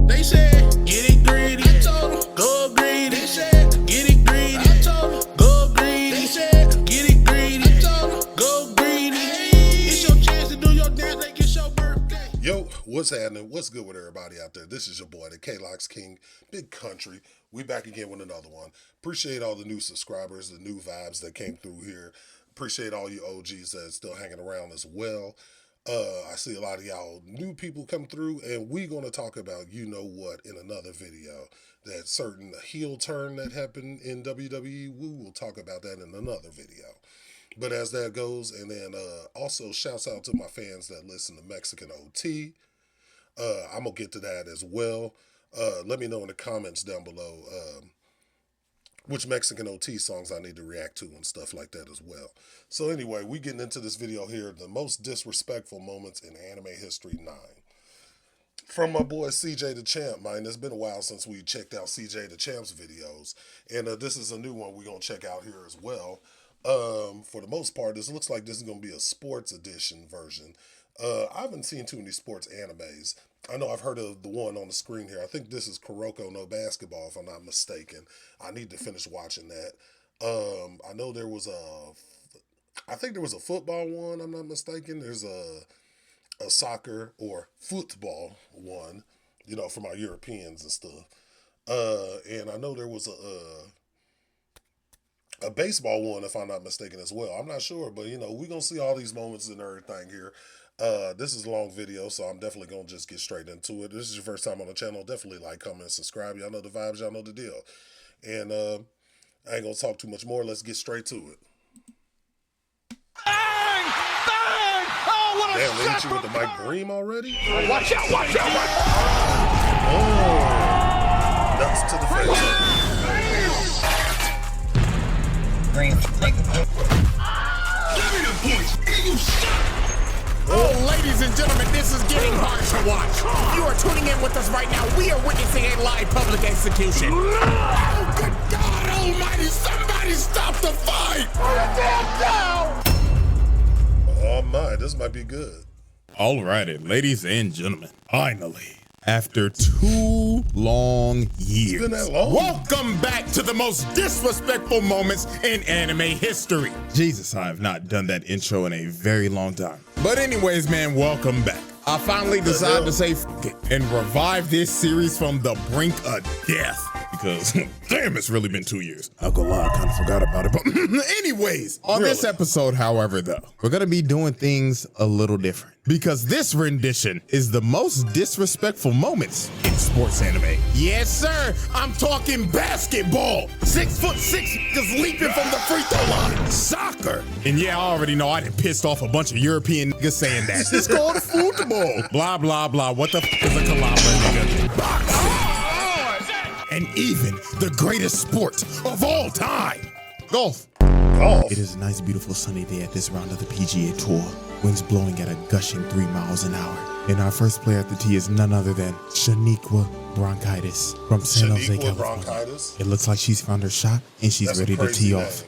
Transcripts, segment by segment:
They said, get it greedy. I told them, go greedy. They said, get it greedy. I told them, go greedy. They said, get it greedy. I told them, go greedy. It's your chance to do your dance like it's your birthday. Yo, what's happening? What's good with everybody out there? This is your boy, the K-Locs King, Big Country. We back again with another one. Appreciate all the new subscribers, the new vibes that came through here. Appreciate all you OGs that's still hanging around as well. I see a lot of y'all new people come through, and we're going to talk about you know what in another video. That certain heel turn that happened in WWE, we will talk about that in another video. But as that goes, and then also shouts out to my fans that listen to Mexican OT. I'm going to get to that as well. Let me know in the comments down below which Mexican OT songs I need to react to and stuff like that as well. So anyway, we getting into this video here, the most disrespectful moments in anime history 9. From my boy CJ dachamp, man. It's been a while since we checked out CJ dachamp's videos. And this is a new one we're going to check out here as well. For the most part, this looks like this is going to be a sports edition version. I haven't seen too many sports animes. I know I've heard of the one on the screen here. I think this is Kuroko no Basketball, if I'm not mistaken. I need to finish watching that. I know there was I think there was a football one, I'm not mistaken. There's a soccer or football one, you know, from our Europeans and stuff. And I know there was a baseball one, if I'm not mistaken, as well. I'm not sure, but, you know, we're going to see all these moments and everything here. This is a long video, so I'm definitely going to just get straight into it. This is your first time on the channel. Definitely like, comment, subscribe. Y'all know the vibes. Y'all know the deal. And I ain't going to talk too much more. Let's get straight to it. Bang! Bang! Oh, what a Damn, they hit shot you with the Mike Bream already? Watch out, watch out, watch out! Oh, nuts to the face. Green, take the point. Give me the points! And you stop! Oh, ladies and gentlemen, this is getting hard to watch. You are tuning in with us right now. We are witnessing a live public execution. Oh, good God almighty! Somebody stop the fight! Oh my, this might be good. Alrighty, ladies and gentlemen, finally, after 2 long years, been that long? welcome back to the most disrespectful moments in anime history. Jesus, I have not done that intro in a very long time. But anyways, man, welcome back. I finally decided to say f it and revive this series from the brink of death. Because, damn, it's really been 2 years. I'll go lie, I kind of forgot about it. But anyways, on this episode, however, though, we're going to be doing things a little different. Because this rendition is the most disrespectful moments in sports anime. Yes, sir. I'm talking basketball. 6'6" just leaping from the free throw line. Soccer. And yeah, I already know I done pissed off a bunch of European niggas saying that. It's called football. Blah, blah, blah. What the f is a caliber, nigga? Boxing. And even the greatest sport of all time, golf. Golf. It is a nice, beautiful sunny day at this round of the PGA Tour. Winds blowing at a gushing 3 miles an hour. And our first player at the tee is none other than Shaniqua Bronchitis from San Jose, Shaniqua California. Bronchitis? It looks like she's found her shot and she's That's a ready to crazy tee name. off.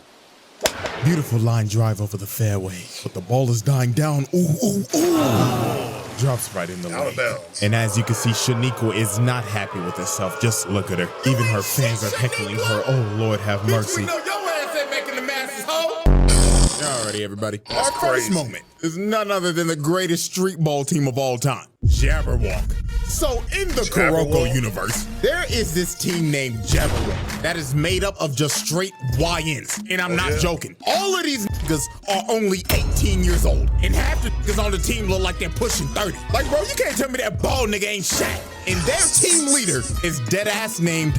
Beautiful line drive over the fairway, but the ball is dying down. Ooh, ooh, ooh. Drops right in the Out of lane. bounds. And as you can see, Shaniqua is not happy with herself. Just look at her. Even her fans are heckling her. Oh, Lord, have mercy. We know your ass ain't making the masses, ho! Alrighty, everybody. That's Our first crazy. moment is none other than the greatest street ball team of all time, Jabberwock. So in the Kuroko Jabberwock. universe, there is this team named Jabberwock that is made up of just straight YNs. And I'm not yeah? joking. All of these niggas are only 18 years old. And half the niggas on the team look like they're pushing 30. Like, bro, you can't tell me that bald nigga ain't Shaq. And their team leader is deadass named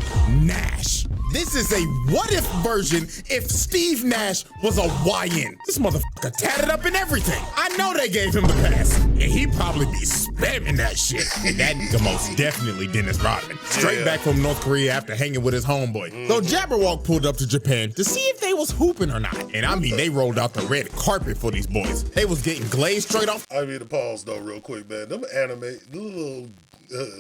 Nash. This is a what-if version if Steve Nash was a YN. This motherfucker tatted up and everything. I know they gave him the pass. And he probably be spamming that shit. And that nigga most definitely Dennis Rodman. Straight back from North Korea after hanging with his homeboy. So Jabberwock pulled up to Japan to see if they was hooping or not. And I mean, they rolled out the red carpet for these boys. They was getting glazed straight off. I mean to pause though real quick, man. Them anime, the little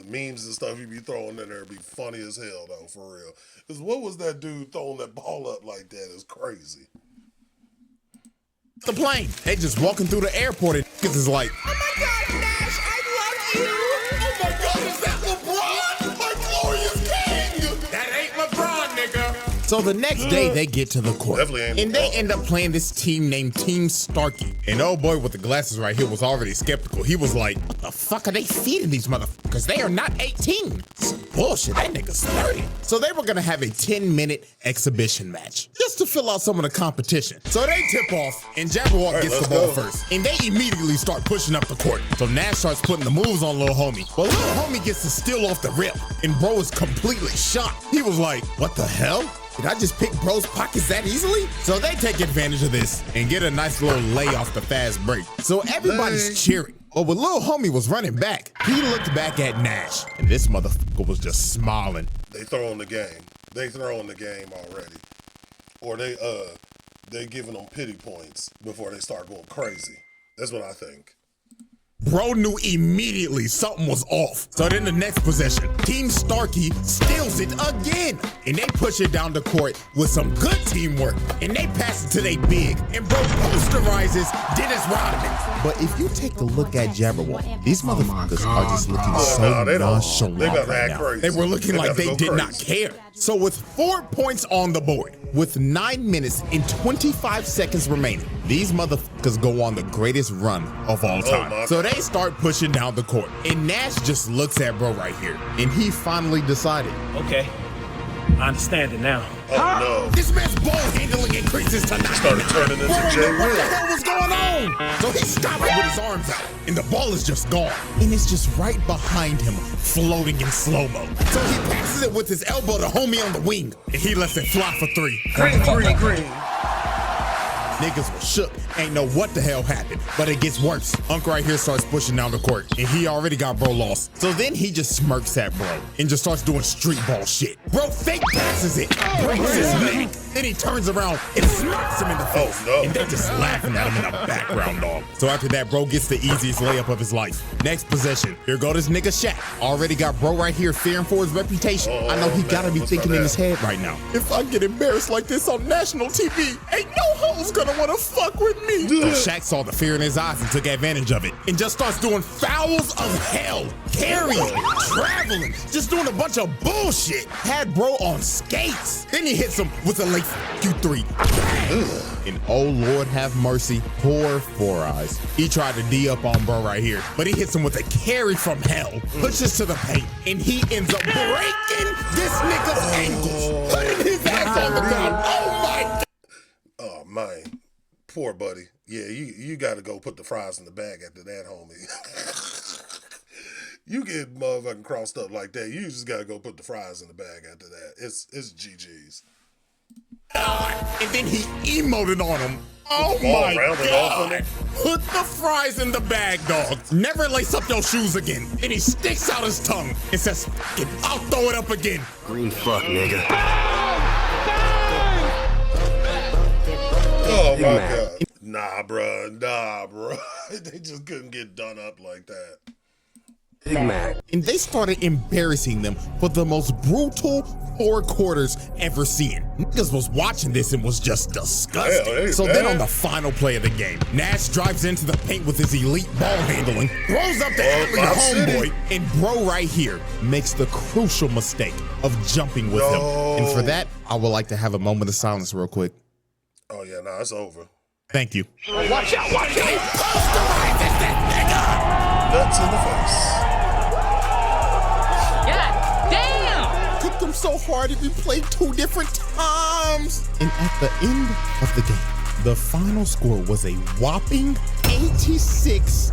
memes and stuff you be throwing in there be funny as hell though, for real. Cause what was that dude throwing that ball up like that? Is crazy. The plane. They just walking through the airport and niggas is like, Oh my God, Nash, I love you! Oh my God, is that LeBron? So the next day they get to the court Definitely ain't and they end up playing this team named Team Starkey. And old boy with the glasses right here was already skeptical. He was like, what the fuck are they feeding these motherfuckers? They are not 18. It's bullshit, that nigga's 30. So they were gonna have a 10-minute exhibition match just to fill out some of the competition. So they tip off and Jabberwock gets the ball first. And they immediately start pushing up the court. So Nash starts putting the moves on Lil Homie. But Lil Homie gets the steal off the rip. And bro is completely shocked. He was like, what the hell? Did I just pick bro's pockets that easily? So they take advantage of this and get a nice little lay off the fast break. So everybody's cheering. But when Lil Homie was running back, he looked back at Nash. And this motherfucker was just smiling. They throwing the game. They throwing the game already. Or they giving them pity points before they start going crazy. That's what I think. Bro knew immediately something was off. So then the next possession, Team Starkey steals it again. And they push it down the court with some good teamwork. And they pass it to they big. And bro posterizes Dennis Rodman. But if you take a look at Jabberwock, these motherfuckers are just looking so nonchalant right now. crazy. They were looking like they did not crazy. care. So with 4 points on the board, with 9 minutes and 25 seconds remaining, these motherfuckers go on the greatest run of all time. So they start pushing down the court. And Nash just looks at bro right here. And he finally decided. Okay, I understand it now. Oh no. This man's ball handling increases to 9. Started turning into Jay What the Will. hell was going on? So he stops with his arms out. And the ball is just gone. And it's just right behind him, floating in slow-mo. So he passes it with his elbow to Homie on the wing. And he lets it fly for 3. Green. Niggas was shook, ain't know what the hell happened, but it gets worse. Unc right here starts pushing down the court, and he already got bro lost. So then he just smirks at bro, and just starts doing street ball shit. Bro fake passes it, breaks his neck, then he turns around and smacks him in the face. Oh, no. And they're just laughing at him in the background, dog. So after that, bro gets the easiest layup of his life. Next possession, here go this nigga Shaq. Already got bro right here fearing for his reputation. I know he gotta be thinking in his head right now, if I get embarrassed like this on national TV, ain't no hoes gonna wanna fuck with me. So Shaq saw the fear in his eyes and took advantage of it and just starts doing fouls of hell, carrying, traveling, just doing a bunch of bullshit. Had bro on skates. Then he hits him with a late Q3. And oh Lord have mercy, poor Four Eyes. He tried to D up on bro right here, but he hits him with a carry from hell, pushes to the paint, and he ends up breaking this nigga's ankles, putting his ass on the ground. Oh my God. Oh man. Poor buddy. Yeah, you got to go put the fries in the bag after that, homie. You get motherfucking crossed up like that, you just got to go put the fries in the bag after that. It's GG's. And then he emoted on him. Oh my God. Put the fries in the bag, dog. Never lace up your shoes again. And he sticks out his tongue and says, "Fuck it, I'll throw it up again." Green fuck, nigga. Oh my God. Nah, bruh. They just couldn't get done up like that. Big Mac. And they started embarrassing them for the most brutal 4 quarters ever seen. Niggas was watching this and was just disgusting. Hell, So then on the final play of the game, Nash drives into the paint with his elite ball handling, throws up the alley to homeboy, and bro right here makes the crucial mistake of jumping with him. And for that, I would like to have a moment of silence real quick. Oh yeah, nah, it's over. Thank you. Watch out! He posterizes this nigga! Nuts in the face. God damn! Kicked him so hard he played 2 different times. And at the end of the game, the final score was a whopping 86-6.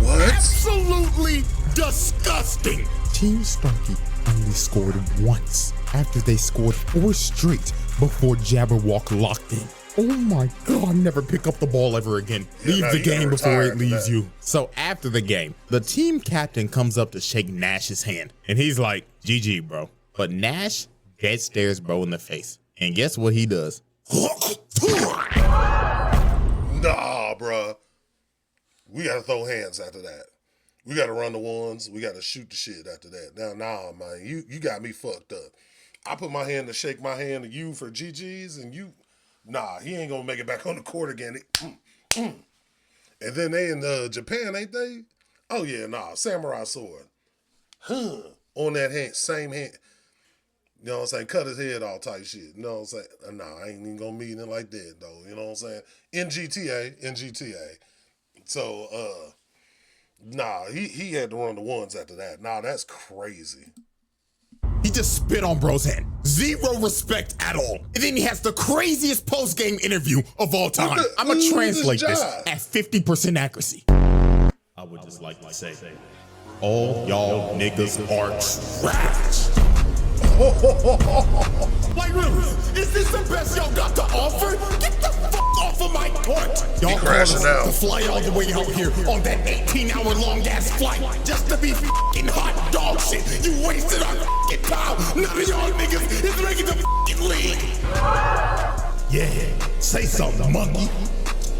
What? Absolutely disgusting. Team Starkey only scored once after they scored 4 straight before Jabberwock locked in. Oh my God, never pick up the ball ever again. Leave the game before it leaves you. So after the game, the team captain comes up to shake Nash's hand. And he's like, GG, bro. But Nash dead stares bro in the face. And guess what he does? Nah, bruh. We gotta throw hands after that. We gotta run the ones. We gotta shoot the shit after that. Now, nah, man. You got me fucked up. I put my hand to shake my hand to you for GG's and you... Nah, he ain't gonna make it back on the court again. And then they in Japan, ain't they? Oh yeah, nah, samurai sword. On that hand, same hand. You know what I'm saying? Cut his head off type shit. You know what I'm saying? Nah, I ain't even gonna meet him like that though. You know what I'm saying? In GTA. So nah, he had to run the ones after that. Nah, that's crazy. He just spit on bro's head. Zero respect at all. And then he has the craziest post-game interview of all time. I'm gonna translate this at 50% accuracy. I would just like to say, all y'all niggas are trash. Like really, is this the best y'all got to offer? Get the fuck off of my court. Y'all crashing out to fly all the way out here on that 18-hour long ass flight just to be fucking hot dog shit. You wasted our fucking time. None of y'all niggas is making the fucking league. Yeah, say something, monkey.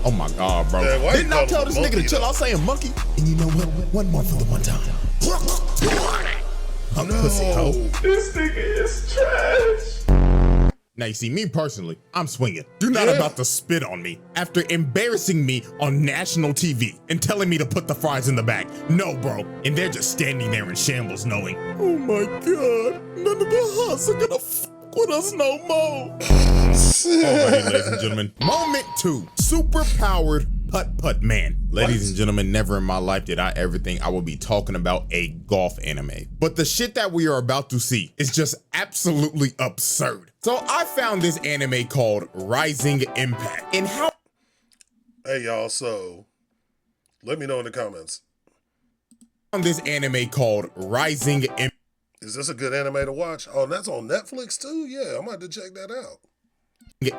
Oh my God, bro. Man, didn't I tell this nigga to chill? I was saying monkey. And you know what? One more for the one time. Punk pussy hoe. This nigga is trash. Now you see, me personally, I'm swinging. You're not about to spit on me after embarrassing me on national TV and telling me to put the fries in the bag. No, bro. And they're just standing there in shambles knowing, oh my God, none of the huts are gonna fuck with us no more. Alrighty, ladies and gentlemen. Moment 2, super-powered putt-putt man. Ladies and gentlemen, never in my life did I ever think I would be talking about a golf anime. But the shit that we are about to see is just absolutely absurd. So I found this anime called Rising Impact. And how— Hey y'all, so let me know in the comments. I found this anime called Rising Impact. Is this a good anime to watch? Oh, that's on Netflix too? Yeah, I'm about to check that out.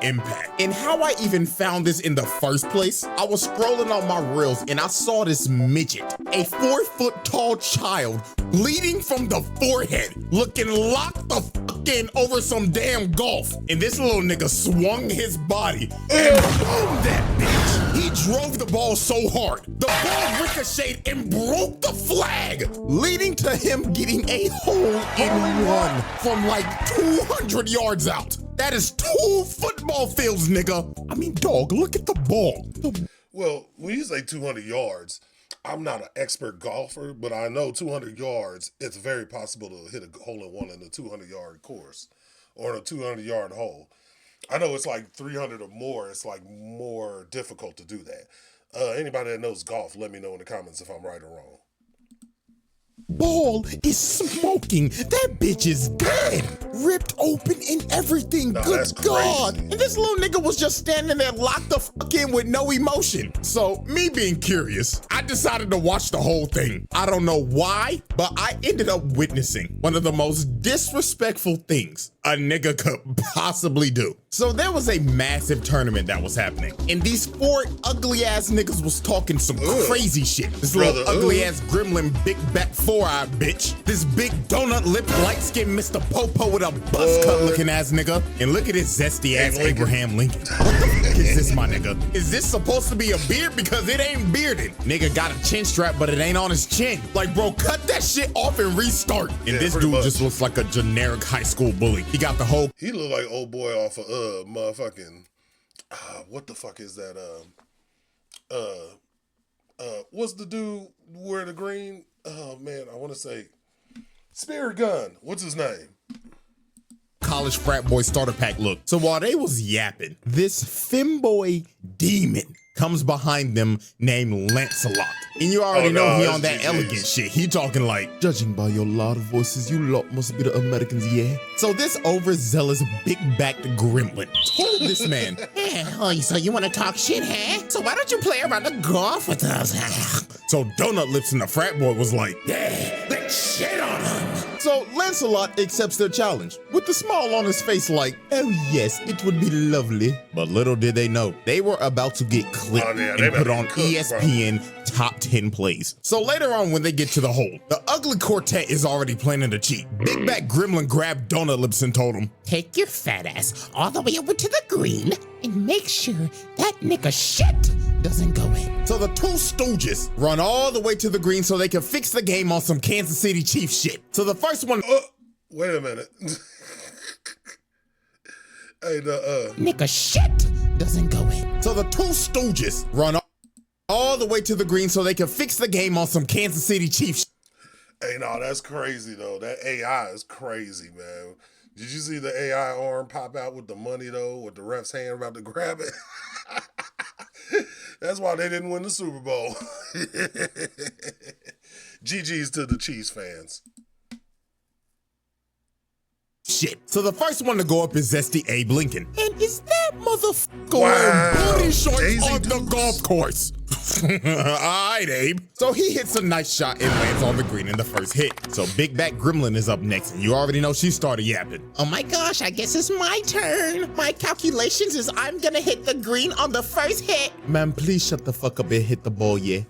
Impact. And how I even found this in the first place, I was scrolling on my reels and I saw this midget, a 4-foot tall child, bleeding from the forehead, looking locked the fuck in over some damn golf. And this little nigga swung his body and boom that bitch. He drove the ball so hard, the ball ricocheted and broke the flag, leading to him getting a hole-in-one from like 200 yards out. That is 2 football fields, nigga. I mean, dog, look at the ball. Well, when you say 200 yards, I'm not an expert golfer, but I know 200 yards, it's very possible to hit a hole-in-one in a 200-yard course or in a 200-yard hole. I know it's like 300 or more. It's like more difficult to do that. Anybody that knows golf, let me know in the comments if I'm right or wrong. Ball is smoking. That bitch is dead. Ripped open and everything. No, Good that's God. crazy. And this little nigga was just standing there locked the fuck in with no emotion. So, me being curious, I decided to watch the whole thing. I don't know why, but I ended up witnessing one of the most disrespectful things a nigga could possibly do. So there was a massive tournament that was happening, and these 4 ugly ass niggas was talking some crazy shit. This little ugly ass gremlin, big back 4-eye bitch. This big donut lip, light skinned Mr. Popo with a buzz cut looking ass nigga. And look at this zesty ass Abraham Lincoln. What the fuck is this, my nigga? Is this supposed to be a beard? Because it ain't bearded. Nigga got a chin strap, but it ain't on his chin. Like, bro, cut that shit off and restart. And this dude just looks like a generic high school bully. He got the whole— He look like old boy off of motherfucking what the fuck is that? What's the dude wear the green? Oh man, I want to say Spirit Gun. What's his name? college frat boy starter pack look. So while they was yapping, this femboy demon comes behind them named Lancelot. And you already know he on that elegant shit. He talking like, judging by your loud voices, you lot must be the Americans, yeah? So this overzealous, big-backed gremlin told this man, so you want to talk shit, huh? So why don't you play around the golf with us, huh? So Donut Lips and the frat boy was like, yeah, let's shit on him. So Lancelot accepts their challenge with a smile on his face like, oh yes, it would be lovely. But little did they know, they were about to get clipped and put on ESPN top 10 plays. So later on when they get to the hole, the ugly quartet is already planning to cheat. Big Back Gremlin grabbed Donut Lips and told him, take your fat ass all the way over to the green and make sure that nigga shit doesn't go in. So the two stooges run all the way to the green so they can fix the game on some Kansas City Chiefs shit. So the first one, wait a minute. Hey, nigga shit doesn't go in. So the two stooges run all the way to the green so they can fix the game on some Kansas City Chiefs. Hey, no, that's crazy though. That AI is crazy, man. Did you see the AI arm pop out with the money though, with the ref's hand about to grab it? That's why they didn't win the Super Bowl. GG's to the Chiefs fans. Shit. So the first one to go up is Zesty Abe Lincoln. And is that motherfucker Wow. wearing booty shorts Daisy on the Dukes. golf course? Alright, Abe. So he hits a nice shot and lands on the green in the first hit. So Big Back Gremlin is up next, and you already know she started yapping. Oh my gosh, I guess it's my turn. My calculations is I'm gonna hit the green on the first hit. Man, please shut the fuck up and hit the ball, yeah?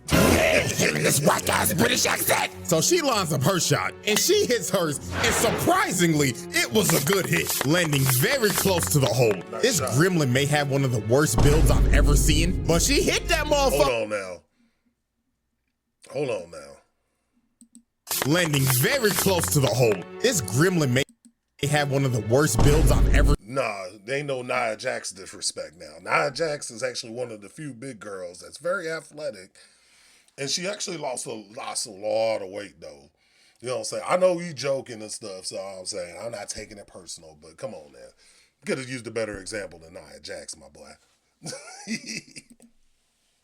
Hearing this whack ass British accent. So she lines up her shot, and she hits hers, and surprisingly, it was a good hit, landing very close to the hole. This shot. gremlin may have one of the worst builds I've ever seen, but she hit that motherfucker, Hold on now. landing very close to the hole. This gremlin may have one of the worst builds I've ever. Nah, they ain't no Nia Jax disrespect now. Nia Jax is actually one of the few big girls that's very athletic. And she actually lost a lot of weight, though. You know what I'm saying? I know you joking and stuff, so I'm saying I'm not taking it personal, but come on, man. You could have used a better example than Nia Jax, my boy.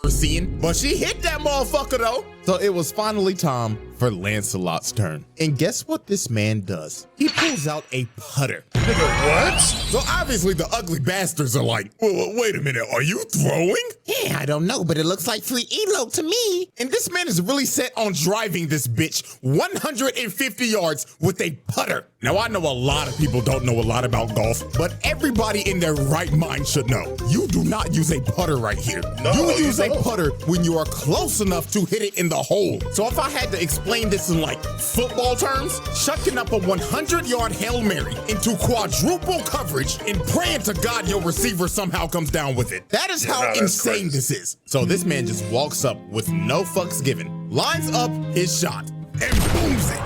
Seen, but she hit that motherfucker though. So it was finally time for Lancelot's turn. And guess what this man does? He pulls out a putter. Nigga, what? So obviously the ugly bastards are like, well, wait a minute, are you throwing? Yeah, I don't know, but it looks like free ELO to me. And this man is really set on driving this bitch 150 yards with a putter. Now I know a lot of people don't know a lot about golf, but everybody in their right mind should know. You do not use a putter right here. No, you you use a don't. putter when you are close enough to hit it in the hole. So if I had to explain this in like football terms, chucking up a 100-yard Hail Mary into quadruple coverage and praying to God your receiver somehow comes down with it. That is how nah, that's insane crazy. this is. So this man just walks up with no fucks given, lines up his shot, and booms it.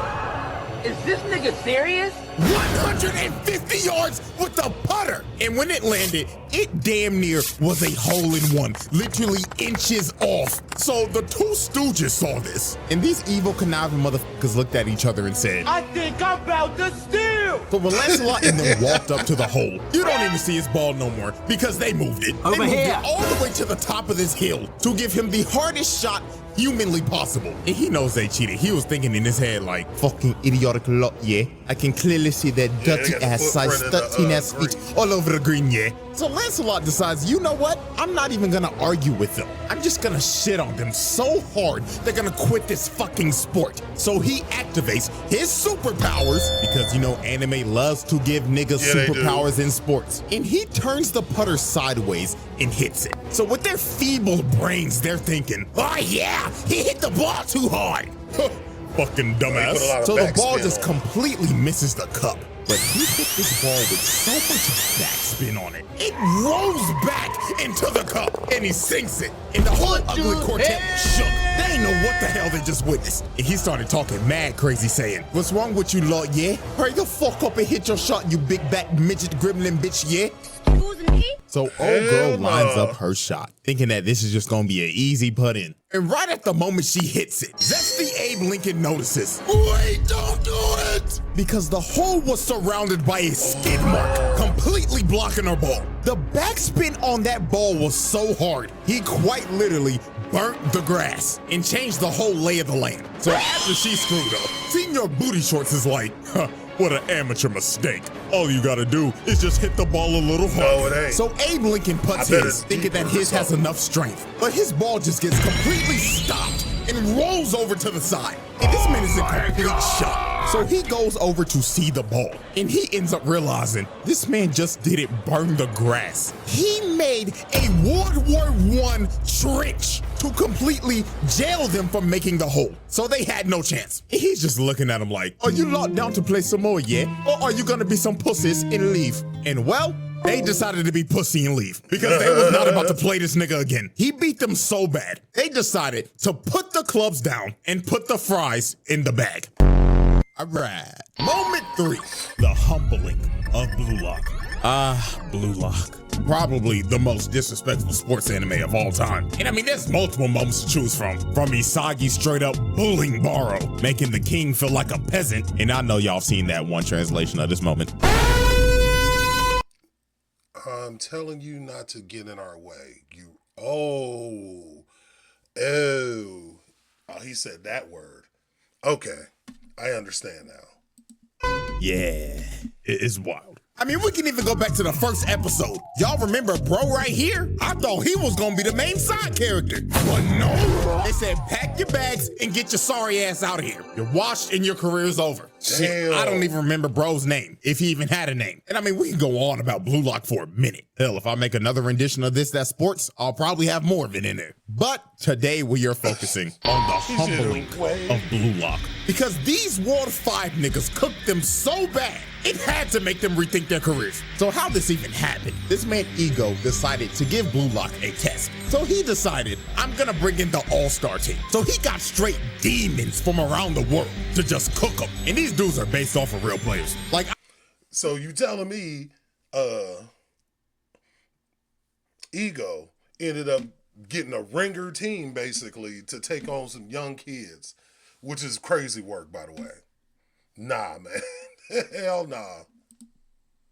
Is this nigga serious? 150 yards with the putter. And when it landed, it damn near was a hole-in-one, literally inches off. So the two stooges saw this, and these evil conniving motherfuckers looked at each other and said, I think I'm about to steal. but when Lancelot and them walked up to the hole, you don't even see his ball no more because they moved it. They moved it all the way to the top of this hill to give him the hardest shot humanly possible. And he knows they cheated. He was thinking in his head like, fucking idiotic lot, yeah? I can clearly see their dirty they got the ass size footprint in the, 13 ass feet green. all over the green, yeah? So Lancelot decides, you know what? I'm not even gonna argue with them. I'm just gonna shit on them so hard they're gonna quit this fucking sport. So he activates his superpowers, because you know anime loves to give niggas Yeah, they do. superpowers in sports. And he turns the putter sideways and hits it. So with their feeble brains, they're thinking, oh yeah, he hit the ball too hard. Fucking He put a lot dumbass. of So the ball backspin just on it. completely misses the cup. But he hit this ball with so much backspin on it. It rolls back into the cup and he sinks it. And the whole ugly quartet shook. They ain't know what the hell they just witnessed. And he started talking mad crazy saying, what's wrong with you, Lord, yeah? Hurry the fuck up and hit your shot, you big back midget gremlin bitch, yeah? So old girl Hell lines no. up her shot, thinking that this is just gonna be an easy put in. And right at the moment she hits it, Zesty Abe Lincoln notices, wait, don't do it! Because the hole was surrounded by a skid mark, completely blocking her ball. The backspin on that ball was so hard, he quite literally burnt the grass and changed the whole lay of the land. So after she screwed up, Senior Booty Shorts is like, huh, what an amateur mistake. All you gotta do is just hit the ball a little harder. No, it ain't. So Abe Lincoln puts I bet his, it's thinking that deeper his or has something. enough strength, but his ball just gets completely stopped and rolls over to the side. And this man is in complete shock. So he goes over to see the ball, and he ends up realizing this man just didn't burn the grass. He made a World War I trench to completely jail them from making the hole. So they had no chance. And he's just looking at him like, are you locked down to play some more, yeah? Or are you gonna be some pussies and leave? And well, they decided to be pussy and leave because they was not about to play this nigga again. He beat them so bad, they decided to put the clubs down and put the fries in the bag. All right. Moment 3, the humbling of Blue Lock. Ah, Blue Lock. probably the most disrespectful sports anime of all time. And I mean, there's multiple moments to choose from Isagi straight up bullying Baro, making the king feel like a peasant. And I know y'all seen that one translation of this moment. I'm telling you not to get in our way. He said that word. Okay, I understand now. Yeah, it's wild. I mean, we can even go back to the first episode. Y'all remember bro right here? I thought he was gonna be the main side character. But no, they said pack your bags and get your sorry ass out of here. You're washed and your career's over. Shit, I don't even remember bro's name, if he even had a name. And I mean, we can go on about Blue Lock for a minute. Hell, if I make another rendition of this that's sports, I'll probably have more of it in there. But today we are focusing on the humbling of Blue Lock. Because these World 5 niggas cooked them so bad, it had to make them rethink their careers. So how this even happened? This man Ego decided to give Blue Lock a test. So he decided, I'm gonna bring in the all-star team. So he got straight demons from around the world to just cook them. And these dudes are based off of real players. Like, so you telling me, Ego ended up getting a ringer team basically to take on some young kids, which is crazy work, by the way. Nah, man. Hell nah.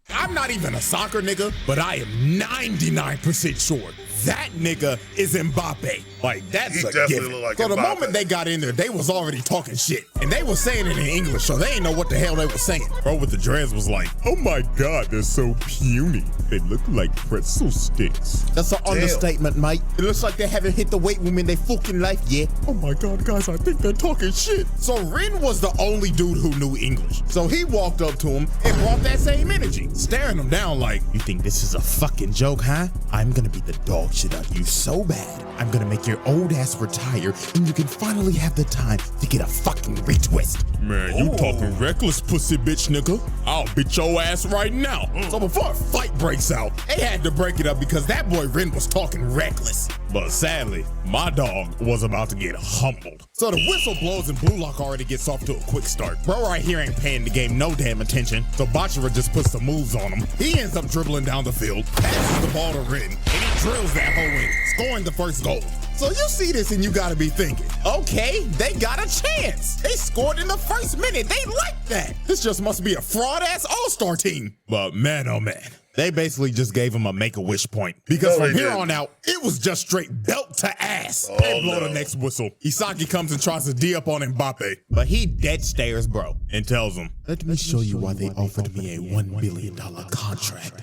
I'm not even a soccer nigga, but I am 99% sure that nigga is Mbappe. Like, that's He a definitely given. look like So the Mbappe. moment they got in there, they was already talking shit. And they was saying it in English, so they ain't know what the hell they was saying. Bro with the dreads was like, oh my God, they're so puny. They look like pretzel sticks. That's an understatement, mate. It looks like they haven't hit the weight room in their fucking life yet. Oh my God, guys, I think they're talking shit. So Rin was the only dude who knew English. So he walked up to him and brought that same energy, staring him down like, you think this is a fucking joke, huh? I'm gonna beat the dog shit out of you so bad. I'm gonna make your old ass retire and you can finally have the time to get a fucking retwist. Man, you talking reckless, pussy bitch nigga. I'll beat your ass right now. So before a fight breaks out, they had to break it up because that boy Rin was talking reckless. But sadly, my dog was about to get humbled. So the whistle blows and Blue Lock already gets off to a quick start. Bro right here ain't paying the game no damn attention, so Bachira just puts some moves on him. He ends up dribbling down the field, passes the ball to Rin, and he drills that hoe in, scoring the first goal. So you see this and you gotta be thinking, okay, they got a chance. They scored in the first minute. They like that. This just must be a fraud-ass all-star team. But man, oh man, they basically just gave him a make-a-wish point. Because from here on out, it was just straight belt to ass. They blow the next whistle. Isagi comes and tries to D up on Mbappe, but he dead stares bro and tells him, let me show you why they offered me a $1 billion contract.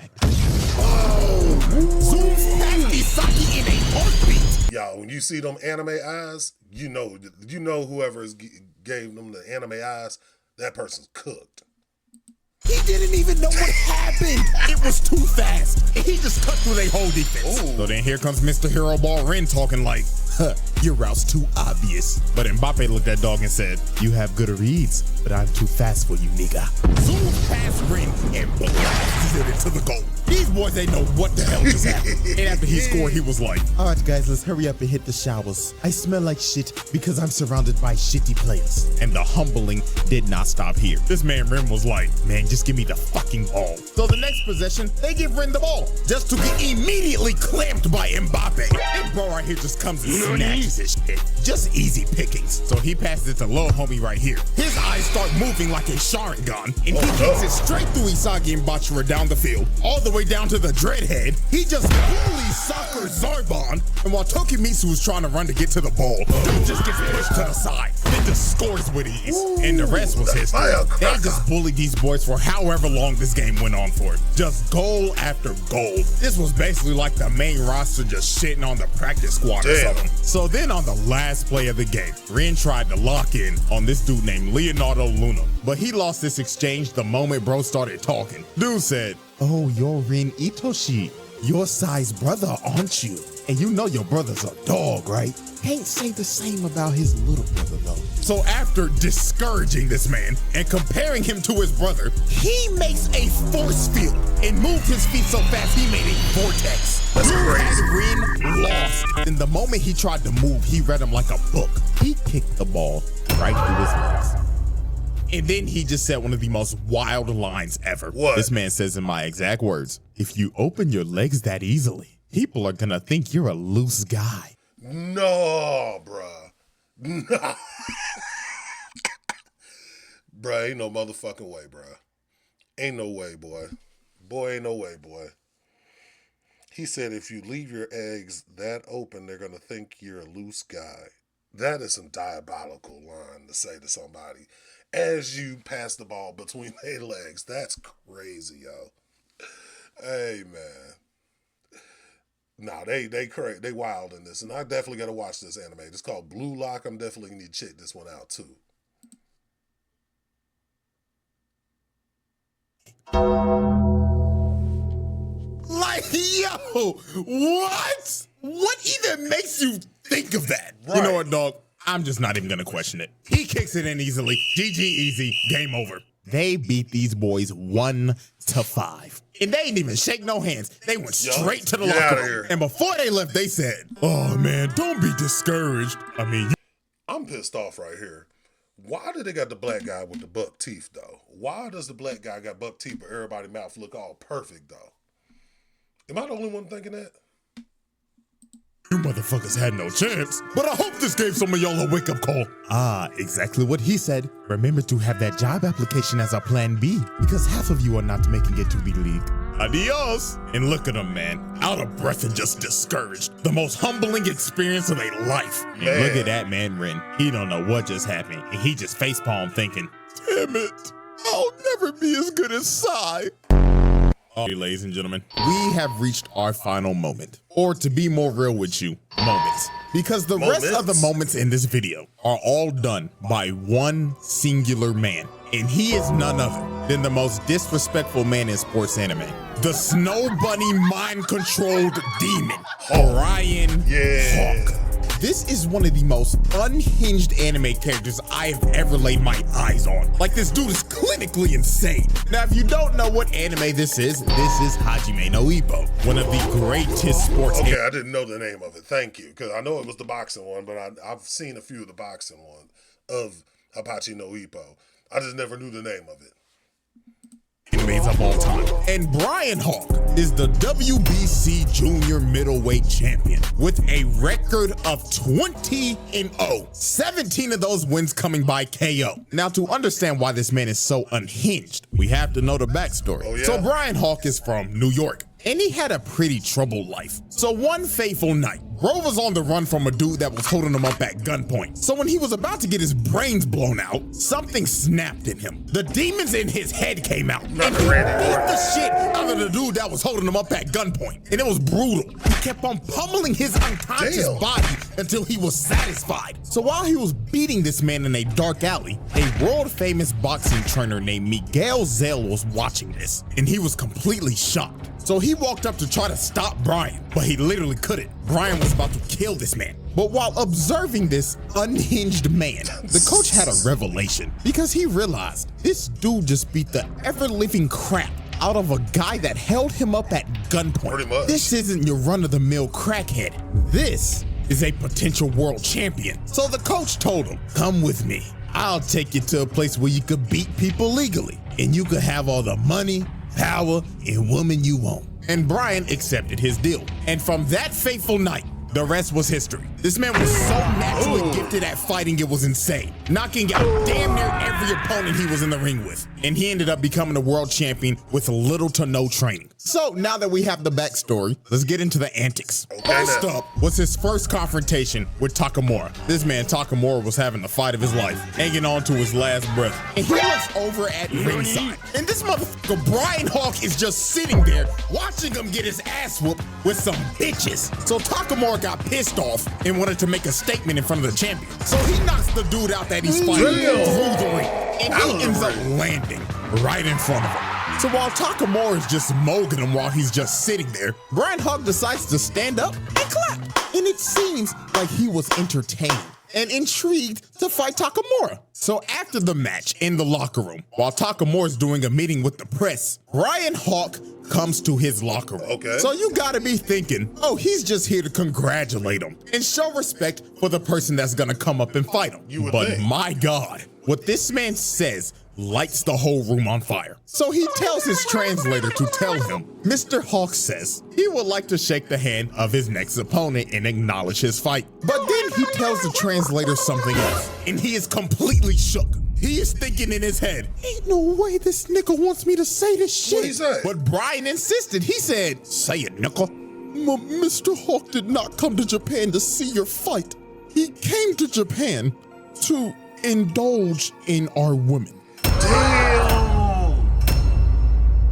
Oh, zooms past Isagi in a heartbeat. Y'all, when you see them anime eyes, you know whoever gave them the anime eyes, that person's cooked. He didn't even know what happened. It was too fast. And he just cut through their whole defense. Ooh. So then here comes Mr. Hero Ball Rin talking like, your route's too obvious. But Mbappe looked at dog and said, you have good reads, but I'm too fast for you, nigga. Zooms past Rin and blasts it into the goal. These boys ain't know what the hell just happened. And after he scored, he was like, all right, guys, let's hurry up and hit the showers. I smell like shit because I'm surrounded by shitty players. And the humbling did not stop here. This man Rin was like, man, just give me the fucking ball. So the next possession, they give Rin the ball, just to get immediately clamped by Mbappe. And bro right here just comes and snatches his shit. Just easy pickings. So he passes it to little homie right here. His eyes start moving like a Sharingan, and he kicks it straight through Isagi and Bachira down the field, all the way down to the dreadhead. He just fully soccer Zarbon, and while Tokimitsu was trying to run to get to the ball, he just gets pushed to the side, then just scores with ease. And the rest was history. They just bullied these boys for however long this game went on for. Just goal after goal. This was basically like the main roster just shitting on the practice squad or something. So then on the last play of the game, Rin tried to lock in on this dude named Leonardo Luna, but he lost this exchange the moment bro started talking. Dude said, oh, you're Rin Itoshi. Your size brother, aren't you? And you know your brother's a dog, right? Can't say the same about his little brother, though. So after discouraging this man and comparing him to his brother, he makes a force field and moved his feet so fast he made a vortex. That's crazy. Rin lost. And the moment he tried to move, he read him like a book. He kicked the ball right through his legs. And then he just said one of the most wild lines ever. What? This man says in my exact words, if you open your legs that easily, people are gonna think you're a loose guy. No, bruh. No. Bruh, ain't no motherfucking way, bruh. Ain't no way, boy. Boy, ain't no way, boy. He said if you leave your eggs that open, they're gonna think you're a loose guy. That is some diabolical line to say to somebody as you pass the ball between their legs. That's crazy, yo. Hey, man. Nah, they wild in this, and I definitely gotta watch this anime. It's called Blue Lock. I'm definitely gonna need to check this one out too. Like, yo, what? What even makes you think of that? Right. You know what, dog? I'm just not even gonna question it. He kicks it in easily. GG easy. Game over. They beat these boys 1-5. And they didn't even shake no hands. They went straight to the Get locker outta room. here. And before they left, they said, oh man, don't be discouraged. I mean, I'm pissed off right here. Why do they got the black guy with the buck teeth, though? Why does the black guy got buck teeth, but everybody's mouth look all perfect, though? Am I the only one thinking that? you motherfuckers had no chance. But I hope this gave some of y'all a wake-up call. Ah, exactly what he said. Remember to have that job application as our plan B, because half of you are not making it to the league. Adios. And look at him, man. Out of breath and just discouraged. The most humbling experience of their life. And Man. look at that man, Ren. He don't know what just happened. And he just facepalm thinking, damn it, I'll never be as good as Sai. Okay, ladies and gentlemen, we have reached our final moment. Or to be more real with you, moments. Because the rest of the moments in this video are all done by one singular man. And he is none other than the most disrespectful man in sports anime. The Snow Bunny mind-controlled demon, Orion Hawk. This is one of the most unhinged anime characters I have ever laid my eyes on. Like, this dude is clinically insane. Now, if you don't know what anime this is Hajime no Ippo, one of the greatest sports Okay, I didn't know the name of it. Thank you. Because I know it was the boxing one, but I've seen a few of the boxing ones of Hajime no Ippo. I just never knew the name of it. animes of all time. And Brian Hawk is the WBC Junior Middleweight Champion with a record of 20-0. 17 of those wins coming by KO. Now, to understand why this man is so unhinged, we have to know the backstory. Oh, yeah? So Brian Hawk is from New York, and he had a pretty troubled life. So one fateful night, Bro was on the run from a dude that was holding him up at gunpoint. So when he was about to get his brains blown out, something snapped in him. The demons in his head came out, and he beat the shit out of the dude that was holding him up at gunpoint. And it was brutal. He kept on pummeling his unconscious body until he was satisfied. So while he was beating this man in a dark alley, a world-famous boxing trainer named Miguel Zell was watching this, and he was completely shocked. So he walked up to try to stop Brian, but he literally couldn't. Brian was about to kill this man. But while observing this unhinged man, the coach had a revelation because he realized this dude just beat the ever-living crap out of a guy that held him up at gunpoint. Pretty much. This isn't your run-of-the-mill crackhead. This is a potential world champion. So the coach told him, come with me. I'll take you to a place where you could beat people legally, and you could have all the money, power, and woman you want. And Brian accepted his deal. And from that fateful night, the rest was history. This man was so naturally gifted at fighting, it was insane, knocking out damn near every opponent he was in the ring with. And he ended up becoming a world champion with little to no training. So now that we have the backstory, let's get into the antics. First up was his first confrontation with Takamura. This man, Takamura, was having the fight of his life, hanging on to his last breath. And he looks over at ringside. And this motherfucker, Brian Hawk, is just sitting there watching him get his ass whooped with some bitches. So Takamura got pissed off and wanted to make a statement in front of the champion. So he knocks the dude out that he's fighting through the ring, and he ends up landing right in front of him. So while Takamura is just mogging him while he's just sitting there, Brian Hawk decides to stand up and clap. And it seems like he was entertained and intrigued to fight Takamura. So after the match in the locker room, while Takamura's doing a meeting with the press, Brian Hawk comes to his locker room. Okay. So you gotta be thinking, oh, he's just here to congratulate him and show respect for the person that's gonna come up and fight him. You would But think. my God, what this man says lights the whole room on fire. So he tells his translator to tell him Mr. Hawk says he would like to shake the hand of his next opponent and acknowledge his fight. But then he tells the translator something else, and he is completely shook. He is thinking in his head, ain't no way this nigga wants me to say this shit. What'd he say? But Brian insisted. He said, say it, nigga. Mr. Hawk did not come to Japan to see your fight. He came to Japan to indulge in our women. Damn.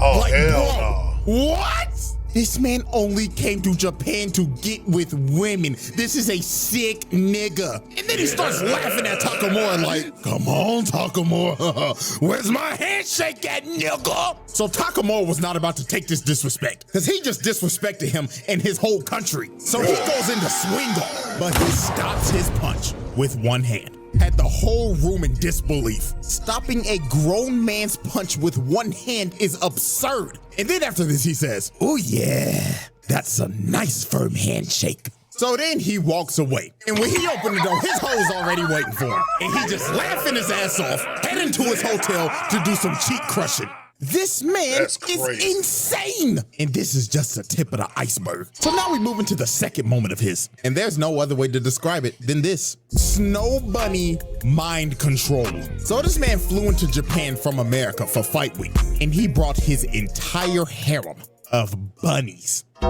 Oh, Like, hell bro, no. what? This man only came to Japan to get with women. This is a sick nigga. And then he starts laughing at Takamura like, come on, Takamura. Where's my handshake at, nigga? So Takamura was not about to take this disrespect because he just disrespected him and his whole country. So he goes into swing off, but he stops his punch with one hand. Had the whole room in disbelief. Stopping a grown man's punch with one hand is absurd. And then after this, he says, oh yeah, that's a nice firm handshake. So then he walks away. And when he opened the door, his hoe's already waiting for him. And he just laughing his ass off, heading to his hotel to do some cheek crushing. This man That's is crazy. insane. And this is just the tip of the iceberg. So now we move into the second moment of his. And there's no other way to describe it than this. Snow bunny mind control. So this man flew into Japan from America for fight week. And he brought his entire harem of bunnies. I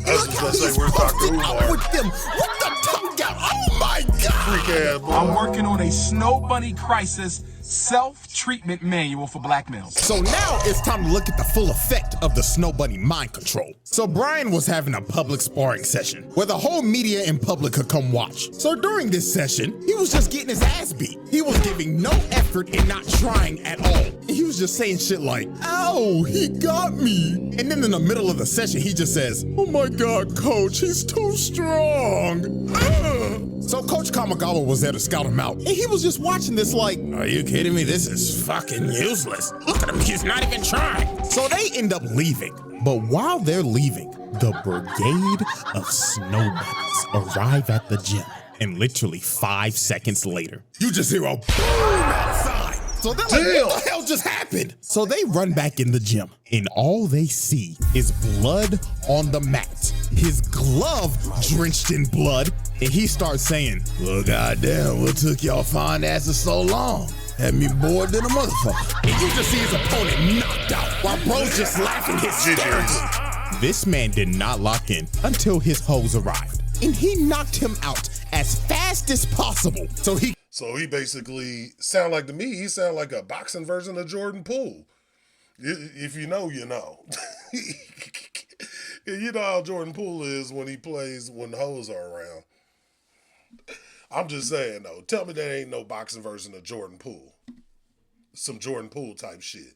was just gonna say, where's Dr. Umar? With them, with the tongue out. Oh my God. Freak ass boy. I'm working on a snow bunny crisis self-treatment manual for black males. So now it's time to look at the full effect of the Snow Bunny mind control. So Brian was having a public sparring session where the whole media and public could come watch. So during this session, he was just getting his ass beat. He was giving no effort and not trying at all. And he was just saying shit like, ow, he got me. And then in the middle of the session, he just says, oh my God, coach, he's too strong. Ugh. So Coach Kamagawa was there to scout him out. And he was just watching this like, are you kidding me? This is fucking useless. Look at him, he's not even trying. So they end up leaving. But while they're leaving, the brigade of snow bunnies arrive at the gym. And literally 5 seconds later, you just hear a boom outside. So they're like, what the hell just happened? So they run back in the gym, and all they see is blood on the mat. His glove drenched in blood, and he starts saying, well, goddamn, what took y'all fine asses so long? Had me bored than a motherfucker. And you just see his opponent knocked out, while bro's just laughing hysterically. This man did not lock in until his hoes arrived, and he knocked him out as fast as possible. So he basically sound like, to me, he sound like a boxing version of Jordan Poole. If you know, you know. You know how Jordan Poole is when he plays when hoes are around. I'm just saying, though. Tell me that ain't no boxing version of Jordan Poole. Some Jordan Poole type shit.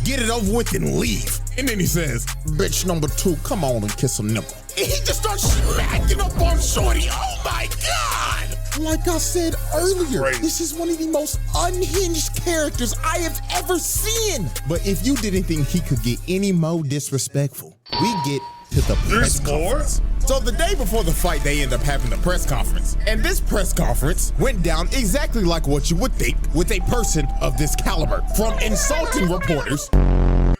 Get it over with and leave. And then he says, bitch number 2, come on and kiss a nipple. And he just starts smacking up on Shorty. Oh my God. Like I said earlier, this is one of the most unhinged characters I have ever seen. But if you didn't think he could get any more disrespectful, we get to the press conference. So the day before the fight, they end up having the press conference. And this press conference went down exactly like what you would think with a person of this caliber. From insulting reporters,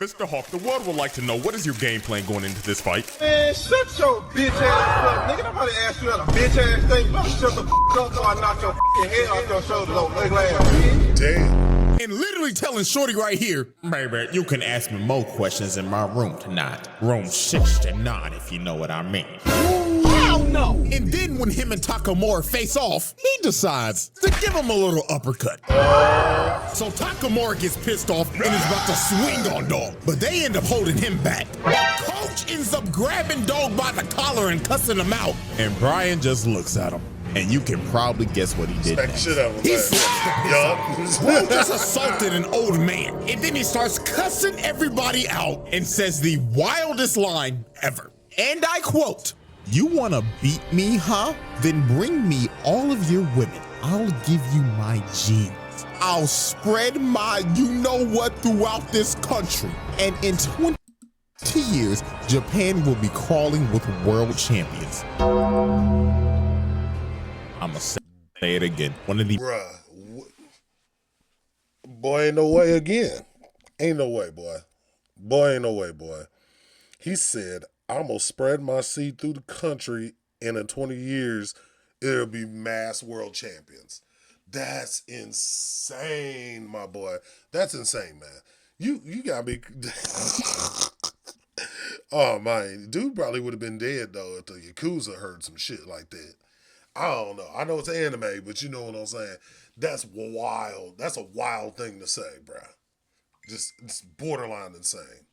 Mr. Hawk, the world would like to know, what is your game plan going into this fight? Man, shut your bitch ass up, nigga. Nobody asked you that a bitch ass thing. You better shut the up so I knock your head off your shoulders, old ugly ass bitch. Damn. And literally telling Shorty right here, baby, you can ask me more questions in my room tonight. Room 69, if you know what I mean. Hell no! And then when him and Takamura face off, he decides to give him a little uppercut. So Takamura gets pissed off and is about to swing on Dog, but they end up holding him back. But Coach ends up grabbing Dog by the collar and cussing him out. And Brian just looks at him. And you can probably guess what he did next. He slapped the Bro just assaulted an old man. And then he starts cussing everybody out and says the wildest line ever. And I quote, you want to beat me, huh? Then bring me all of your women. I'll give you my genes. I'll spread my you-know-what throughout this country. And in 20 years, Japan will be crawling with world champions. Say it again. One of the Boy, ain't no way again. Ain't no way, boy. Boy, ain't no way, boy. He said, I'm going to spread my seed through the country, and in 20 years, it'll be mass world champions. That's insane, my boy. That's insane, man. You got me. Oh, man. Dude probably would have been dead, though, if the Yakuza heard some shit like that. I don't know. I know it's anime, but you know what I'm saying? That's wild. That's a wild thing to say, bro. Just, it's borderline insane.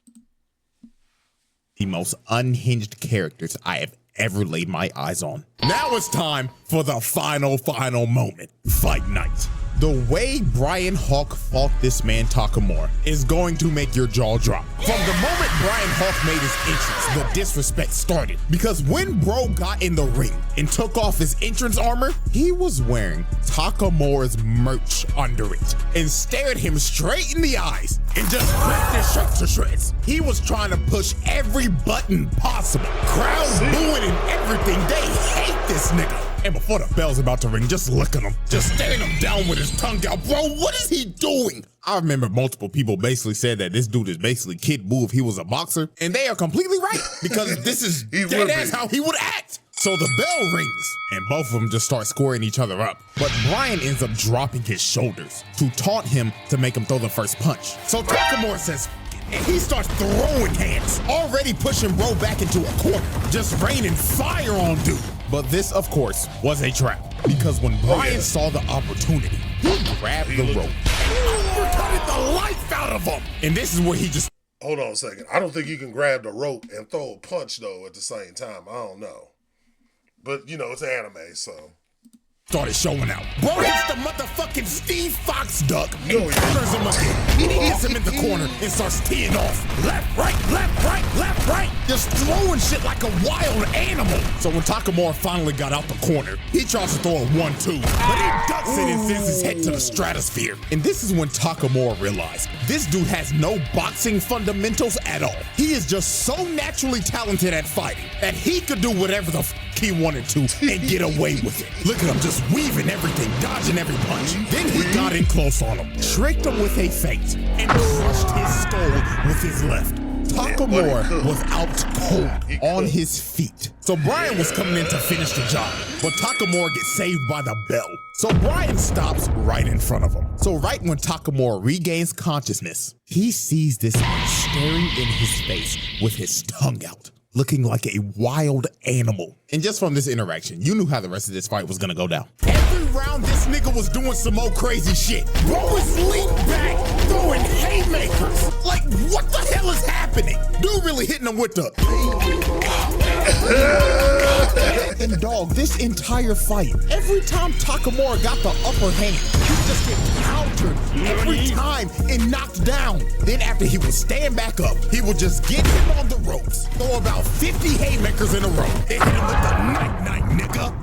The most unhinged characters I have ever laid my eyes on. Now it's time for the final moment. Fight night. The way Brian Hawk fought this man Takamura is going to make your jaw drop. From the moment Brian Hawk made his entrance, the disrespect started. Because when bro got in the ring and took off his entrance armor, he was wearing Takamura's merch under it and stared him straight in the eyes and just ripped his shirt to shreds. He was trying to push every button possible. Crowd booing and everything. They hate this nigga. And before the bell's about to ring, just look at him. Just staring him down with his tongue out. Bro, what is he doing? I remember multiple people basically said that this dude is basically Kid Buu if he was a boxer. And they are completely right, because this is dead ass how he would act. So the bell rings, and both of them just start squaring each other up. But Brian ends up dropping his shoulders to taunt him to make him throw the first punch. So Takamura says, and he starts throwing hands, already pushing bro back into a corner, just raining fire on dude. But this, of course, was a trap, because when Brian saw the opportunity, he grabbed the rope and uppercutted the life out of him. And this is where he just... Hold on a second. I don't think you can grab the rope and throw a punch, though, at the same time. I don't know. But, you know, it's anime, so... started showing out. Bro hits the motherfucking Steve Fox duck and counters him again. And he hits him in the corner and starts teeing off. Left, right, left, right, left, right. Just throwing shit like a wild animal. So when Takamura finally got out the corner, he tries to throw a 1-2, but he ducks it and sends his head to the stratosphere. And this is when Takamura realized this dude has no boxing fundamentals at all. He is just so naturally talented at fighting that he could do whatever the he wanted to and get away with it. Look at him just weaving everything, dodging every punch. Then he got in close on him, tricked him with a feint, and crushed his skull with his left. Takamura was out cold on his feet. So Brian was coming in to finish the job, but Takamura gets saved by the bell. So Brian stops right in front of him. So right when Takamura regains consciousness, he sees this man staring in his face with his tongue out, looking like a wild animal. And just from this interaction, you knew how the rest of this fight was gonna go down. Every round, this nigga was doing some more crazy shit. Bro was leaning back, throwing haymakers. Like, what the hell is happening? Dude really hitting him with the... And dog, this entire fight, every time Takamura got the upper hand, he just get countered every time and knocked down. Then after he would stand back up, he would just get him on the ropes, throw about 50 haymakers in a row, and hit him with the night-night, nigga.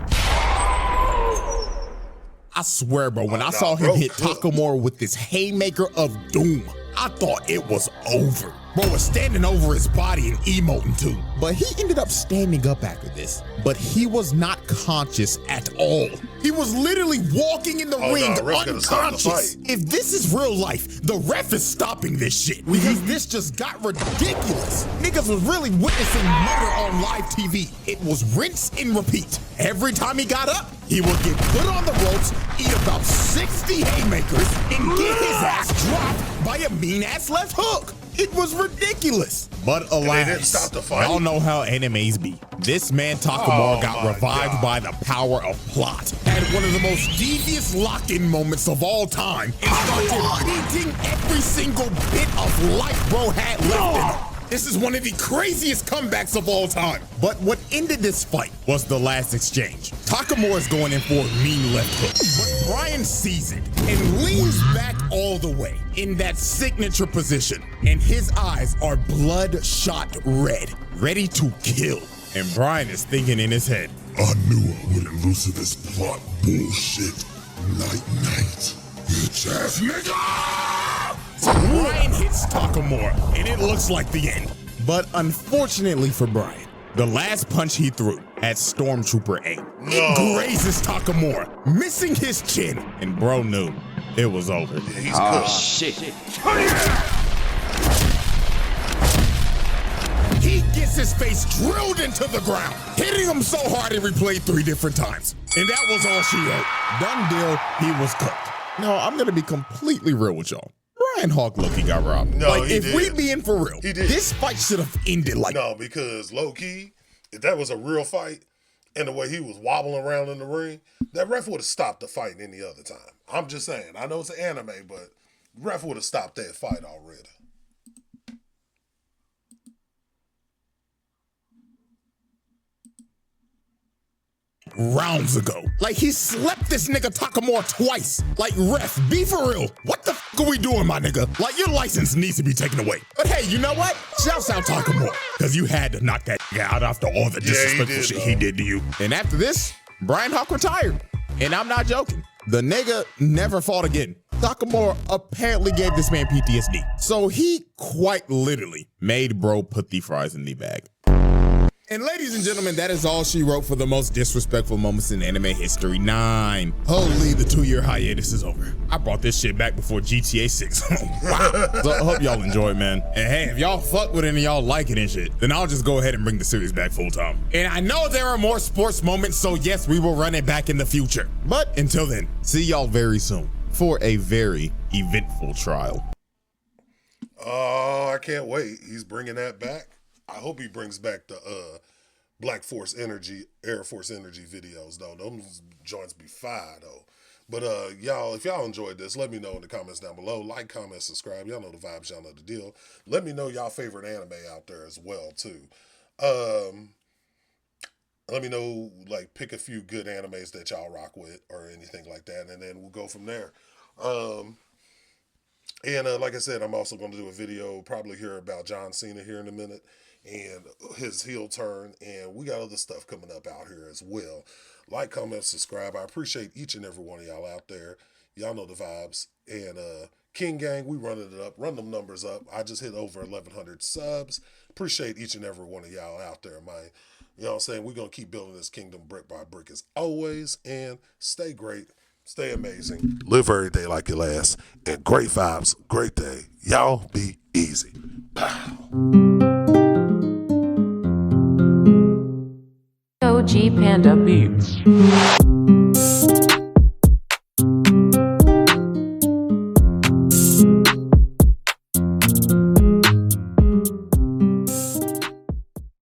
I swear, bro, when I saw him hit Takamura with this haymaker of doom, I thought it was over. Bro was standing over his body and emoting too. But he ended up standing up after this. But he was not conscious at all. He was literally walking in the ring unconscious. If this is real life, the ref is stopping this shit. Because this just got ridiculous. Niggas was really witnessing murder on live TV. It was rinse and repeat. Every time he got up, he would get put on the ropes, eat about 60 haymakers, and get his ass dropped by a mean-ass left hook. It was ridiculous. But alas, y'all know how animes be. This man Takamura got revived by the power of plot, had one of the most devious lock-in moments of all time, and started beating every single bit of life bro had left in him. This is one of the craziest comebacks of all time. But what ended this fight was the last exchange. Takamura is going in for a mean left hook, but Brian sees it and leans back all the way in that signature position. And his eyes are bloodshot red, ready to kill. And Brian is thinking in his head, I knew I wouldn't lose to this plot bullshit. Night-night, bitch ass nigga! So Brian hits Takamura, and it looks like the end. But unfortunately for Brian, the last punch he threw at Stormtrooper aim. It grazes Takamura, missing his chin, and bro knew it was over. Yeah, he's cooked. Shit. He gets his face drilled into the ground, hitting him so hard it replayed 3 different times. And that was all she wrote. Done deal, he was cooked. Now, I'm gonna be completely real with y'all. Brian Hawk low-key got robbed. No, like, he if did. we being for real, He did. this fight should have ended like... No, because low-key, if that was a real fight, and the way he was wobbling around in the ring, that ref would have stopped the fight any other time. I'm just saying. I know it's an anime, but ref would have stopped that fight already. rounds ago. Like, he slept this nigga Takamura twice. Like, ref, be for real. What the f are we doing, my nigga? Like, your license needs to be taken away. But hey, you know what? Shouts out Takamura, because you had to knock that nigga out after all the disrespectful shit he did to you. And after this, Brian Hawk retired. And I'm not joking. The nigga never fought again. Takamura apparently gave this man PTSD. So he quite literally made bro put the fries in the bag. And ladies and gentlemen, that is all she wrote for the most disrespectful moments in anime history 9. Holy, the 2-year hiatus is over. I brought this shit back before GTA 6. Wow. So I hope y'all enjoy, man. And hey, if y'all fuck with it and y'all like it and shit, then I'll just go ahead and bring the series back full time. And I know there are more sports moments, so yes, we will run it back in the future. But until then, see y'all very soon for a very eventful trial. Oh, I can't wait. He's bringing that back. I hope he brings back the Black Force Energy, Air Force Energy videos, though. Those joints be fire, though. But y'all, if y'all enjoyed this, let me know in the comments down below. Like, comment, subscribe. Y'all know the vibes. Y'all know the deal. Let me know y'all favorite anime out there as well, too. Let me know, like, pick a few good animes that y'all rock with or anything like that, and then we'll go from there. And like I said, I'm also going to do a video probably here about John Cena here in a minute and his heel turn. And we got other stuff coming up out here as well. Like, comment, subscribe. I appreciate each and every one of y'all out there. Y'all know the vibes. And King Gang, we running it up. Run them numbers up. I just hit over 1,100 subs. Appreciate each and every one of y'all out there, man. You know what I'm saying? We're going to keep building this kingdom brick by brick as always. And stay great. Stay amazing. Live every day like your last. And great vibes. Great day. Y'all be easy. Pow. OG Panda Beats.